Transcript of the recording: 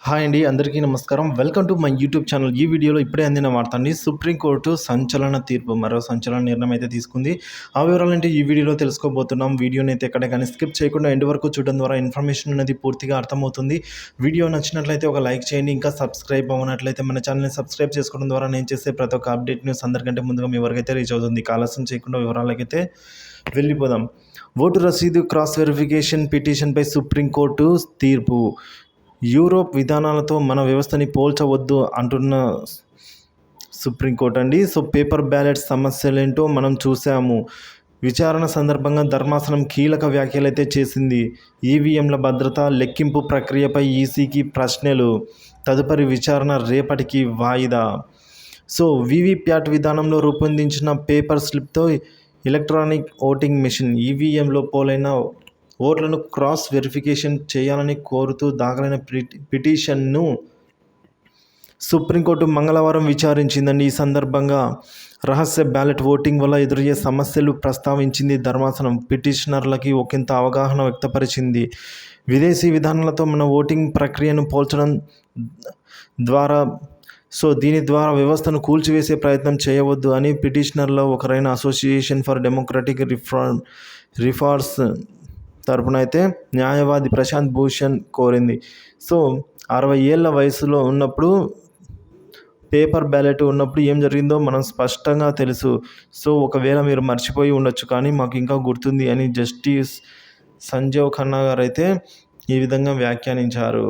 Hi అండి. అందరికీ నమస్కారం. Welcome to my YouTube channel. ఈ వీడియోలో ఇప్పుడే అందిన వార్త అండి. సుప్రీంకోర్టు సంచలన తీర్పు, మరో సంచలన నిర్ణయం అయితే తీసుకుంది. ఆ వివరాలంటే ఈ వీడియోలో తెలుసుకోబోతున్నాం. వీడియోని అయితే ఎక్కడ కానీ స్కిప్ చేయకుండా ఎండ్ వరకు చూడడం ద్వారా ఇన్ఫర్మేషన్ అనేది పూర్తిగా అర్థమవుతుంది. వీడియో నచ్చినట్లయితే ఒక లైక్ చేయండి. ఇంకా సబ్స్క్రైబ్ అవ్వనట్లయితే మన ఛానల్ని సబ్స్క్రైబ్ చేసుకోవడం ద్వారా నేను చేసే ప్రతి ఒక్క అప్డేట్ న్యూస్ అందరికంటే ముందుగా మీ వరకైతే రీచ్ అవుతుంది. ఆలస్యం చేయకుండా వివరాలకైతే వెళ్ళిపోదాం. ఓటు రసీదు క్రాస్ వెరిఫికేషన్ పిటిషన్పై సుప్రీంకోర్టు తీర్పు. యూరోప్ విధానాలతో మన వ్యవస్థని పోల్చవద్దు అంటున్న సుప్రీంకోర్టు అండి. పేపర్ బ్యాలెట్ సమస్యలేంటో మనం చూసాము. విచారణ సందర్భంగా ధర్మాసనం కీలక వ్యాఖ్యలైతే చేసింది. ఈవీఎంల భద్రత, లెక్కింపు ప్రక్రియపై ఈసీకి ప్రశ్నలు. తదుపరి విచారణ రేపటికి వాయిదా. వీవీప్యాట్ విధానంలో రూపొందించిన పేపర్ స్లిప్తో ఎలక్ట్రానిక్ ఓటింగ్ మెషిన్ ఈవీఎంలో పోలైన ఓట్లను క్రాస్ వెరిఫికేషన్ చేయాలని కోరుతూ దాఖలైన పిటిషన్ను సుప్రీంకోర్టు మంగళవారం విచారించిందండి. ఈ సందర్భంగా రహస్య బ్యాలెట్ ఓటింగ్ వల్ల ఎదురయ్యే సమస్యలు ప్రస్తావించింది ధర్మాసనం. పిటిషనర్లకి ఒకంత అవగాహన వ్యక్తపరిచింది. విదేశీ విధానాలతో మన ఓటింగ్ ప్రక్రియను పోల్చడం ద్వారా దీని ద్వారా వ్యవస్థను కూల్చివేసే ప్రయత్నం చేయవద్దు అని పిటిషనర్లో ఒకరైన అసోసియేషన్ ఫర్ డెమోక్రటిక్ రిఫార్మ్స్ తరపున అయితే న్యాయవాది ప్రశాంత్ భూషణ్ కోరింది. 60 ఏళ్ల వయసులో ఉన్నప్పుడు పేపర్ బ్యాలెట్ ఉన్నప్పుడు ఏం జరిగిందో మనం స్పష్టంగా తెలుసు. ఒకవేళ మీరు మర్చిపోయి ఉండొచ్చు, కానీ మాకు ఇంకా గుర్తుంది అని జస్టిస్ సంజీవ్ ఖన్నా గారు అయితే ఈ విధంగా వ్యాఖ్యానించారు.